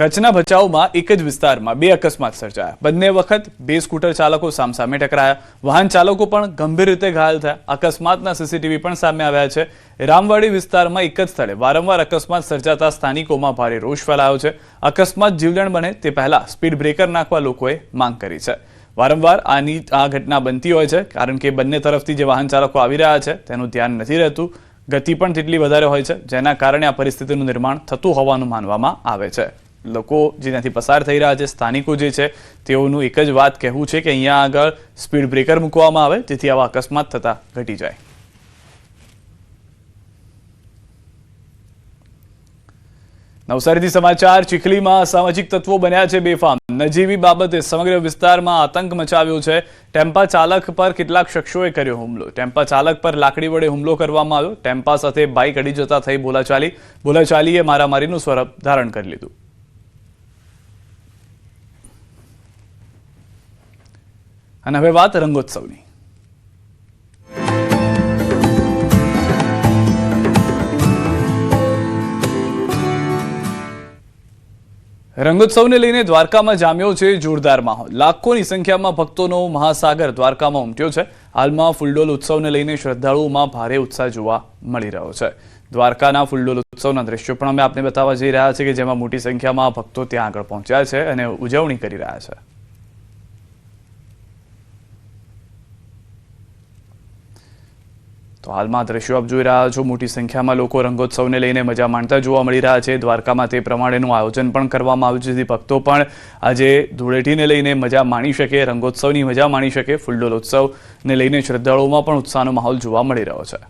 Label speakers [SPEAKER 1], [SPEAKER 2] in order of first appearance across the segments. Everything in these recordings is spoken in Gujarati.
[SPEAKER 1] કચ્છના ભચાઉમાં એક જ વિસ્તારમાં બે અકસ્માત સર્જાયા. બંને વખત બે સ્કૂટર ચાલકો સામસામે ટકરાયા. વાહન ચાલકો પણ ગંભીર રીતે ઘાયલ થયા. અકસ્માતના સીસીટીવી પણ સામે આવ્યા છે. રામવાડી વિસ્તારમાં એક જ સ્થળે વારંવાર અકસ્માત સર્જાતા સ્થાનિકોમાં ભારે રોષ ફેલાયો છે. અકસ્માત જીવલેણ બને તે પહેલા સ્પીડ બ્રેકર નાખવા લોકોએ માંગ કરી છે. વારંવાર આ ઘટના બનતી હોય છે કારણ કે બંને તરફથી જે વાહન ચાલકો આવી રહ્યા છે તેનું ધ્યાન નથી રહેતું. ગતિ પણ તેટલી વધારે હોય છે, જેના કારણે આ પરિસ્થિતિનું નિર્માણ થતું હોવાનું માનવામાં આવે છે. લોકો જેનાથી પસાર થઈ રહ્યા છે, સ્થાનિકો જે છે તેઓનું એક જ વાત કહેવું છે કે અહીંયા આગળ સ્પીડ બ્રેકર મૂકવામાં આવે જેથી આવા અકસ્માત થતા ઘટી જાય. નવસારીથી સમાચાર. ચીખલીમાં અસામાજિક તત્વો બન્યા છે બેફામ. નજીવી બાબતે સમગ્ર વિસ્તારમાં આતંક મચાવ્યો છે. ટેમ્પા ચાલક પર કેટલાક શખ્સોએ કર્યો હુમલો. ટેમ્પા ચાલક પર લાકડી વડે હુમલો કરવામાં આવ્યો. ટેમ્પા સાથે બાઇક અડી જતા થઈ બોલાચાલીએ મારામારીનું સ્વરૂપ ધારણ કરી લીધું. અને હવે વાત રંગોત્સવની. રંગોત્સવને લઈને દ્વારકામાં જામ્યો છે જોરદાર માહોલ. લાખોની સંખ્યામાં ભક્તોનો મહાસાગર દ્વારકામાં ઉમટ્યો છે. હાલમાં ફૂલડોલ ઉત્સવને લઈને શ્રદ્ધાળુઓમાં ભારે ઉત્સાહ જોવા મળી રહ્યો છે. દ્વારકાના ફૂલડોલ ઉત્સવના દ્રશ્યો પણ અમે આપને બતાવવા જઈ રહ્યા છે કે જેમાં મોટી સંખ્યામાં ભક્તો ત્યાં આગળ પહોંચ્યા છે અને ઉજવણી કરી રહ્યા છે. તો હાલમાં દ્રશ્યો આપ જોઈ રહ્યા છો. મોટી સંખ્યામાં લોકો રંગોત્સવને લઈને મજા માણતા જોવા મળી રહ્યા છે. દ્વારકામાં તે પ્રમાણેનું આયોજન પણ કરવામાં આવ્યું છે જેથી ભક્તો પણ આજે ધૂળેટીને લઈને મજા માણી શકે, રંગોત્સવની મજા માણી શકે. ફૂલડોલ ઉત્સવને લઈને શ્રદ્ધાળુઓમાં પણ ઉત્સાહનો માહોલ જોવા મળી રહ્યો છે.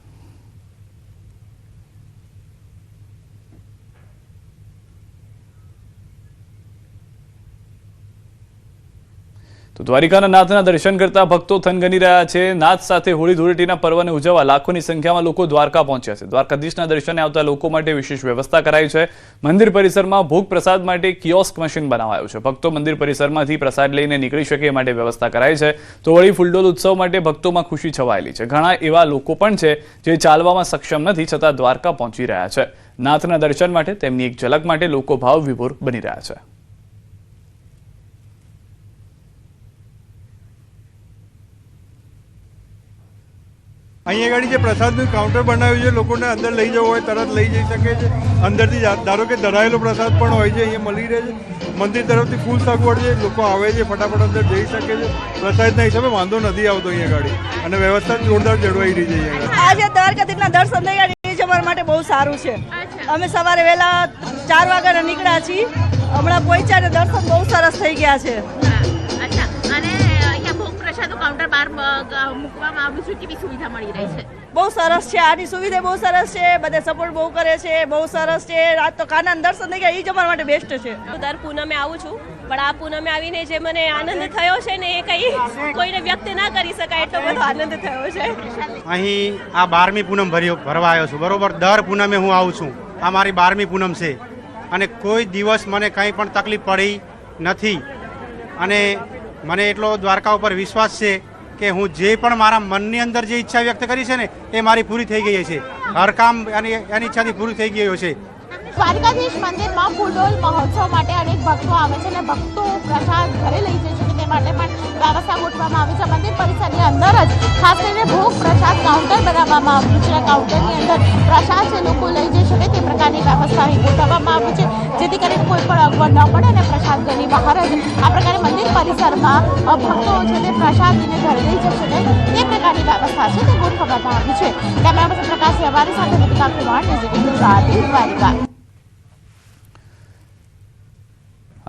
[SPEAKER 1] તો દ્વારિકાના નાથના દર્શન કરતા ભક્તો થનગની રહ્યા છે. નાથ સાથે હોળી ધૂળેટીના પર્વને ઉજવવા લાખોની સંખ્યામાં લોકો દ્વારકા પહોંચ્યા છે. દ્વારકાધીશના દર્શને આવતા લોકો માટે વિશેષ વ્યવસ્થા કરાઈ છે. મંદિર પરિસરમાં ભોગ પ્રસાદ માટે કિયોસ્ક મશીન બનાવાયું છે. ભક્તો મંદિર પરિસરમાંથી પ્રસાદ લઈને નીકળી શકે એ માટે વ્યવસ્થા કરાઈ છે. તો વળી ફૂલડોલ ઉત્સવ માટે ભક્તોમાં ખુશી છવાયેલી છે. ઘણા એવા લોકો પણ છે જે ચાલવામાં સક્ષમ નથી છતાં દ્વારકા પહોંચી રહ્યા છે. નાથના દર્શન માટે તેમની એક ઝલક માટે લોકો ભાવ વિભોર બની રહ્યા છે.
[SPEAKER 2] અહીંયા આગળ જે પ્રસાદનું કાઉન્ટર બનાવ્યું છે, લોકોને અંદર લઈ જવું હોય તરત લઈ જઈ શકે છે. અંદરથી ધારો કે ધરાયેલો પ્રસાદ પણ હોય છે, અહીંયા મળી રહે છે. મંદિર તરફથી ફૂલ સગવડ છે, લોકો આવે છે, ફટાફટ અંદર જઈ શકે છે. પ્રસાદના હિસાબે વાંધો નથી આવતો અહીંયા આગળ અને વ્યવસ્થા જોરદાર જળવાઈ રહી છે અહીંયા આગળ.
[SPEAKER 3] આજે દ્વારકાધીશના દર્શન થઈ ગયા એ અમારા માટે બહુ સારું છે. અમે સવારે વહેલા 4 વાગ્યાના નીકળ્યા છીએ, હમણાં પહોંચ્યા ને દર્શન બહુ સરસ થઈ ગયા છે.
[SPEAKER 4] કાઉન્ટર બાર મૂકવામાં આવ્યું છે, કેવી સુવિધા મળી રહી છે?
[SPEAKER 3] બહુ સરસ છે, આની સુવિધા બહુ સરસ છે, બધા સપોર્ટ બહુ કરે છે, બહુ સરસ છે. આજ તો કાના દર્શન થઈ ગયા એ જ અમારા માટે બેસ્ટ છે.
[SPEAKER 4] હું દર પૂનમે આવું છું, પણ આ પૂનમે આવીને જે મને આનંદ થયો છે ને એ કંઈ કોઈને વ્યક્ત ના કરી શકાય એટલો બધો આનંદ થયો છે.
[SPEAKER 5] અહીં આ 12મી પૂનમ ભરવા આવ્યો છું, બરોબર. દર પૂનમે હું આવું છું. આ મારી 12મી પૂનમ છે અને કોઈ દિવસ મને કંઈ પણ તકલીફ પડી નથી અને મને એટલો દ્વારકા ઉપર વિશ્વાસ છે કે હું જે પણ મારા મનની અંદર જે ઈચ્છા વ્યક્ત કરી છે ને એ મારી પૂરી થઈ ગઈ છે. હર કામ એની ઈચ્છાથી પૂરું થઈ ગયું છે.
[SPEAKER 6] દ્વારકાધીશ મંદિરમાં ફૂલડોલ મહોત્સવ માટે અનેક ભક્તો આવે છે અને ભક્તો પ્રસાદ ઘરે લઈ જઈ શકે તે માટે પણ વ્યવસ્થા ગોઠવવામાં આવી છે. મંદિર પરિસરની અંદર જ ખાસ કરીને ભોગ પ્રસાદ કાઉન્ટર બનાવવામાં આવ્યું છે. કાઉન્ટરની અંદર પ્રસાદ છે લોકો લઈ જઈ શકે તે પ્રકારની વ્યવસ્થા અહીં ગોઠવવામાં આવી છે જેથી કરીને કોઈ પણ અગવડ ન પડે અને પ્રસાદ ઘરની બહાર જ આ પ્રકારે મંદિર પરિસરમાં ભક્તો છે તે પ્રસાદ લઈને ઘરે લઈ જઈ શકે તે પ્રકારની વ્યવસ્થા છે તે ગોઠવવામાં આવી છે. કેમેરા પર્સન પ્રકાશ વ્યવહારી સાથે દીપિકા કુમાર, દ્વારકા.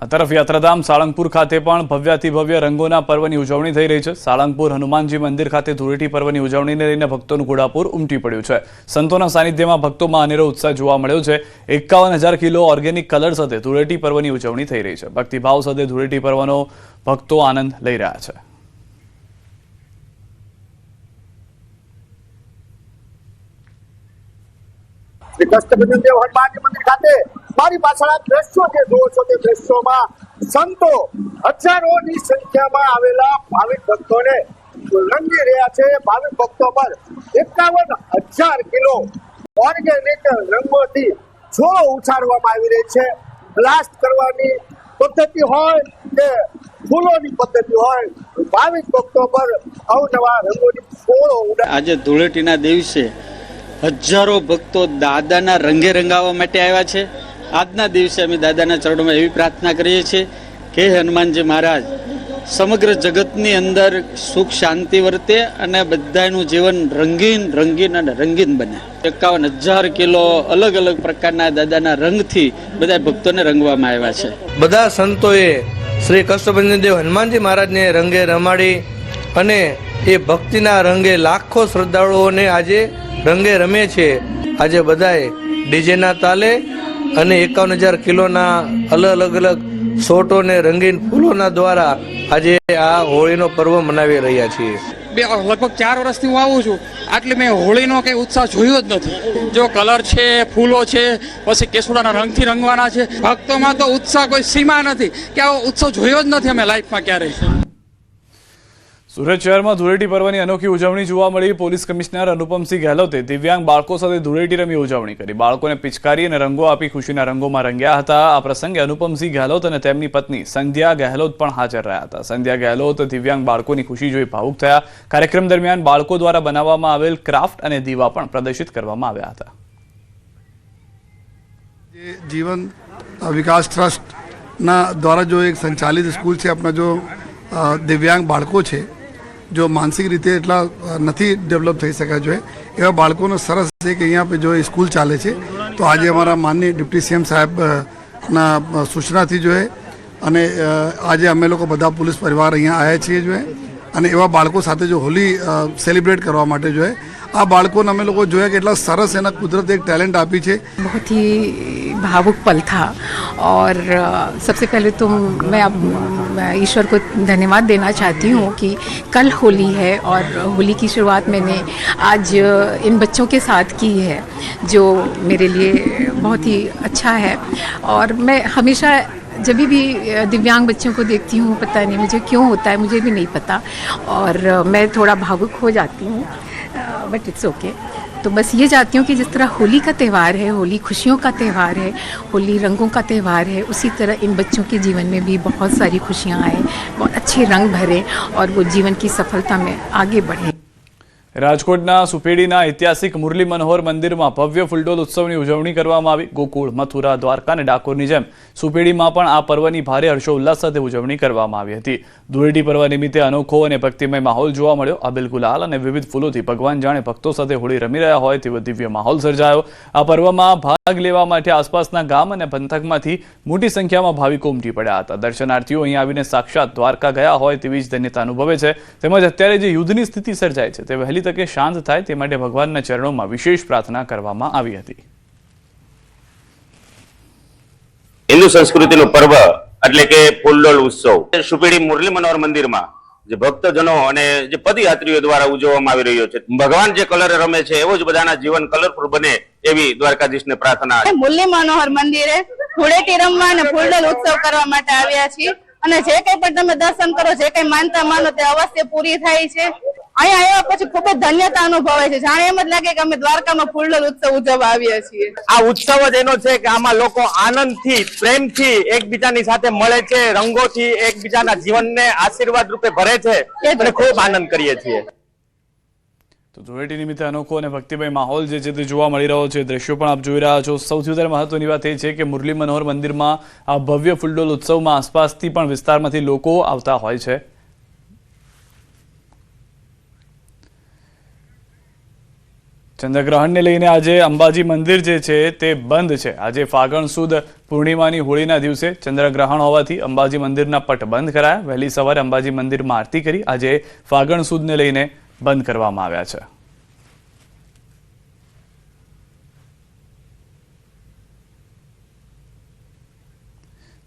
[SPEAKER 1] આ તરફ યાત્રાધામ સાળંગપુર ખાતે પણ ભવ્યાતિ ભવ્ય રંગોના પર્વની ઉજવણી થઈ રહી છે. સાળંગપુર હનુમાનજી મંદિર ખાતે ધૂળેટી પર્વની ઉજવણીને લઈને ભક્તોનું ઘોડાપુર ઉમટી પડ્યું છે. સંતોના સાનિધ્યમાં ભક્તોમાં અનેરો ઉત્સાહ જોવા મળ્યો છે. 51,000 કિલો ઓર્ગેનિક કલર સાથે ધૂળેટી પર્વની ઉજવણી થઈ રહી છે. ભક્તિભાવ સાથે ધૂળેટી પર્વનો ભક્તો આનંદ લઈ રહ્યા છે.
[SPEAKER 7] હનુમાનજી મંદિર ખાતે મારી પાછળ આપ દ્રશ્યો જે જુઓ છો તે દ્રશ્યોમાં સંતો હજારોની સંખ્યામાં આવેલા ભાવિક ભક્તોને રંગી રહ્યા છે. ભાવિક ભક્તો પર 51,000 કિલો ઓર્ગેનિક રંગોથી જો ઉછાળવામાં આવી રહી છે. બ્લાસ્ટ કરવાની પદ્ધતિ હોય કે ફૂલોની પદ્ધતિ હોય, ભાવિક ભક્તો પર અવનવા રંગોની ફોળો ઉડાડે.
[SPEAKER 8] આજે ધૂળેટીના દિવસે હજારો ભક્તો દાદાના રંગે રંગાવવા માટે આવ્યા છે. આજના દિવસે અમે દાદાના ચરણોમાં એવી પ્રાર્થના કરીએ છીએ કે હનુમાનજી મહારાજ સમગ્ર જગતની અંદર સુખ શાંતિ વર્તે અને બધાનું જીવન રંગીન રંગીન અને રંગીન બને. 51,000 કિલો અલગ અલગ પ્રકારના દાદાના રંગથી બધા ભક્તોને રંગવામાં આવ્યા છે.
[SPEAKER 9] બધા સંતોએ શ્રી કષ્ટભંજન દેવ હનુમાનજી મહારાજને રંગે રમાડી અને એ ભક્તિના રંગે લાખો શ્રદ્ધાળુઓને આજે રંગે રમે છે. આજે બધાએ ડીજેના તાલે અને 51,000 કિલોના અલગ અલગ સોટો ને રંગીન ફૂલોના દ્વારા આજે આ હોળીનો પર્વ મનાવી રહ્યા છીએ.
[SPEAKER 10] લગભગ 4 વર્ષથી હું આવું છું, આટલે મેં હોળીનો કંઈ ઉત્સાહ જોયો જ નથી. જો કલર છે, ફૂલો છે, પછી કેસુડાના રંગથી રંગવાના છે, ભક્તોમાં તો ઉત્સાહ કોઈ સીમા નથી કે આવો ઉત્સવ જોયો જ નથી અમે લાઈફમાં ક્યારેય.
[SPEAKER 1] સુરત શહેરમાં ધૂળેટી પર્વની અનોખી ઉજવણી જોવા મળી. પોલીસ કમિશનર અનુપમસિંહ ગહેલોતે દિવ્યાંગ બાળકો સાથે ધૂળેટી રમી ઉજવણી કરી. બાળકોને પિચકારી અને રંગો આપી ખુશીના રંગોમાં રંગ્યા હતા. આ પ્રસંગે અનુપમસિંહ ગહેલોત અને તેમની પત્ની સંધ્યા ગહેલોત પણ હાજર રહ્યા હતા. સંધ્યા ગહેલોત દિવ્યાંગ બાળકોની ખુશી જોઈ ભાવુક થયા. કાર્યક્રમ દરમિયાન બાળકો દ્વારા બનાવવામાં આવેલ ક્રાફ્ટ અને દીવા પણ પ્રદર્શિત કરવામાં આવ્યા હતા.
[SPEAKER 2] जीवन विकास ट्रस्ट ना द्वारा जो एक संचालित स्कूल છે, આપણા જો દિવ્યાંગ બાળકો છે जो मानसिक રીતે એટલા નથી ડેવલપ થઈ શક્યા જોઈએ એવા બાળકોનો સરસ છે કે અહીંયા पे जो स्कूल ચાલે છે. તો આજે અમારા માનનીય ડિપ્ટી સીએમ સાહેબના સૂચનાથી જો અને આજે અમે લોકો બધા પોલીસ પરિવાર અહીંયા આવ્યા છીએ જો અને એવા બાળકો સાથે જો હોલી સેલિબ્રેટ કરવા માટે જો આ બાળકોને અમે લોકો જોયા કે એટલા સરસ એના કુદરતે એક ટેલેન્ટ આપી છે.
[SPEAKER 11] बहुत ही भावुक पल था और सबसे पहले तो मैं अब ईश्वर को धन्यवाद देना चाहती हूँ कि कल होली है और होली की शुरुआत मैंने आज इन बच्चों के साथ की है जो मेरे लिए बहुत ही अच्छा है. और मैं हमेशा जब भी दिव्यांग बच्चों को देखती हूँ, पता नहीं मुझे क्यों होता है, मुझे भी नहीं पता, और मैं थोड़ा भावुक हो जाती हूँ, बट इट्स ओके. तो बस ये चाहती हूँ कि जिस तरह होली का त्यौहार है, होली खुशियों का त्यौहार है, होली रंगों का त्यौहार है, उसी तरह इन बच्चों के जीवन में भी बहुत सारी खुशियाँ आए, बहुत अच्छे रंग भरे और वो जीवन की सफलता में आगे बढ़े.
[SPEAKER 1] રાજકોટના સુપેડીના ઐતિહાસિક મુરલી મનોહર મંદિરમાં ભવ્ય ફૂલડોલ ઉત્સવની ઉજવણી કરવામાં આવી. ગોકુળ, મથુરા, દ્વારકા અને ડાકોરની જેમ સુપેડીમાં પણ આ પર્વની ભારે હર્ષોલ્લાસ સાથે ઉજવણી કરવામાં આવી હતી. ધૂળેટી પર્વ નિમિત્તે અનોખો અને ભક્તિમય માહોલ જોવા મળ્યો. અબીલ ગુલાલ અને વિવિધ ફૂલોથી ભગવાન જાણે ભક્તો સાથે હોળી રમી રહ્યા હોય તેવો દિવ્ય માહોલ સર્જાયો. આ પર્વમાં ભાગ લેવા માટે આસપાસના ગામ અને પંથકમાંથી મોટી સંખ્યામાં ભાવિકો ઉમટી પડ્યા હતા. દર્શનાર્થીઓ અહીં આવીને સાક્ષાત દ્વારકા ગયા હોય તેવી જ ધન્યતા અનુભવે છે. તેમજ અત્યારે જે યુદ્ધની સ્થિતિ સર્જાય છે તે વહેલી તકે શાંત થાય તે માટે ભગવાનના ચરણોમાં વિશેષ પ્રાર્થના કરવામાં આવી હતી.
[SPEAKER 12] હિન્દુ સંસ્કૃતિનું પર્વ એટલે કે ફૂલડોલ ઉત્સવ સુપેડી મુરલી મનોહર મંદિરમાં જે ભક્તજનો અને જે પદયાત્રીઓ દ્વારા ઉજવવામાં આવી રહ્યો છે. ભગવાન જે કલર રમે છે એવો જ બધાના જીવન કલરફુલ બને એવી દ્વારકાધીશને પ્રાર્થના.
[SPEAKER 6] મુરલી મનોહર મંદિરે ધૂળેટી રમવા અને ફૂલડોલ ઉત્સવ કરવા માટે આવ્યા છીએ અને જે કંઈ પણ તમે દર્શન કરો, જે કંઈ માનતા માનો તે અવશ્ય પૂરી થાય છે. અહીંયા આવ્યા પછી ખૂબ જ ધન્યતા અનુભવાય છે. જાણે એમ જ લાગે કે અમે દ્વારકામાં ફૂલડોલ ઉત્સવ ઉજવવા આવ્યા છીએ.
[SPEAKER 13] આ ઉત્સવ જ એનો છે કે આમાં લોકો આનંદથી, પ્રેમથી એકબીજાની સાથે મળે છે, રંગોથી એકબીજાના જીવનને આશીર્વાદ રૂપે ભરે છે અને ખૂબ આનંદ કરીએ છીએ.
[SPEAKER 1] તો ધૂળેટી નિમિત્તે અનોખો અને ભક્તિમય માહોલ જે છે તે જોવા મળી રહ્યો છે. દ્રશ્યો પણ આપ જોઈ રહ્યા છો. સૌથી વધારે મહત્વની વાત એ છે કે મુરલી મનોહર મંદિરમાં આ ભવ્ય ફૂલડોલ ઉત્સવમાં આસપાસથી પણ વિસ્તારમાંથી લોકો આવતા હોય છે. ચંદ્રગ્રહણને લઈને આજે અંબાજી મંદિર જે છે તે બંધ છે. આજે ફાગણ સુદ પૂર્ણિમાની હોળીના દિવસે ચંદ્રગ્રહણ હોવાથી અંબાજી મંદિરના પટ બંધ કરાયા. વહેલી સવારે અંબાજી મંદિરમાં આરતી કરી આજે ફાગણ સુદને લઈને બંધ કરવામાં આવ્યા છે.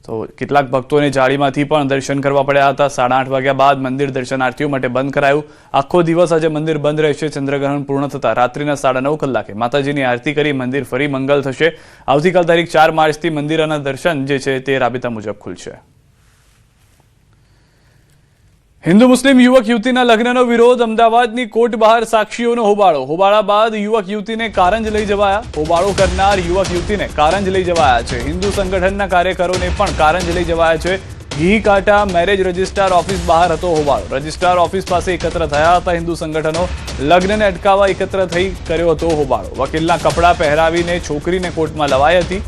[SPEAKER 1] તો કેટલાક ભક્તોને જાળીમાંથી પણ દર્શન કરવા પડ્યા હતા. 8:30 વાગ્યા બાદ મંદિર દર્શનાર્થીઓ માટે બંધ કરાયું. આખો દિવસ આજે મંદિર બંધ રહેશે. ચંદ્રગ્રહણ પૂર્ણ થતા રાત્રિના 9:30 કલાકે માતાજીની આરતી કરી મંદિર ફરી મંગલ થશે. આવતીકાલ તારીખ 4 માર્ચથી મંદિરના દર્શન જે છે તે રાબેતા મુજબ ખુલશે. હિન્દુ મુસ્લિમ યુવક યુવતીના લગ્નનો વિરોધ, અમદાવાદની કોર્ટ બહાર સાક્ષીઓનો હોબાળો. હોબાળા બાદ યુવક યુવતીને કારંજ લઈ જવાયા. હોબાળો કરનાર યુવક યુવતીને કારંજ લઈ જવાયા છે. હિન્દુ સંગઠનના કાર્યકરોને પણ કારંજ લઈ જવાયા છે. ઘી કાંટા મેરેજ રજિસ્ટ્રાર ઓફિસ બહાર હતો હોબાળો. રજિસ્ટ્રાર ઓફિસ પાસે એકત્ર થયા હતા હિન્દુ સંગઠનો. લગ્નને અટકાવવા એકત્ર થઈ કર્યો હતો હોબાળો. વકીલના કપડાં પહેરાવીને છોકરીને કોર્ટમાં લવાઈ હતી.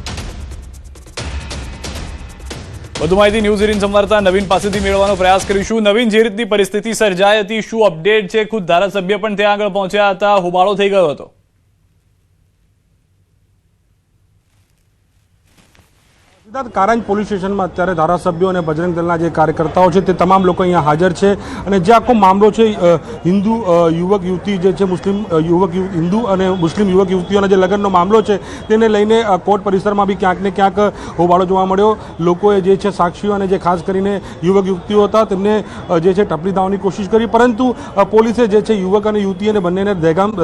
[SPEAKER 1] વધુ માહિતી ન્યૂઝ 18 સંવાદદાતા નવીન પાસેથી મેળવવાનો પ્રયાસ કરીશું. નવીન, જે રીતની પરિસ્થિતિ સર્જાઈ હતી, શું અપડેટ છે? ખુદ ધારાસભ્ય પણ ત્યાં આગળ પહોંચ્યા હતા, હોબાળો થઈ ગયો હતો.
[SPEAKER 14] કારંજ પોલીસ સ્ટેશનમાં અત્યારે ધારાસભ્યો અને બજરંગ દળના જે કાર્યકર્તાઓ છે તે તમામ લોકો અહીંયા હાજર છે અને જે આખો મામલો છે હિન્દુ યુવક યુવતી જે છે મુસ્લિમ હિન્દુ અને મુસ્લિમ યુવક યુવતીઓના જે લગ્નનો મામલો છે તેને લઈને કોર્ટ પરિસરમાં બી ક્યાંક ને ક્યાંક હોબાળો જોવા મળ્યો. લોકોએ જે છે સાક્ષીઓ અને જે ખાસ કરીને યુવક યુવતીઓ હતા તેમને જે છે ટપલી દાવવાની કોશિશ કરી, પરંતુ પોલીસે જે છે યુવક અને યુવતી અને બંનેને દહેગામ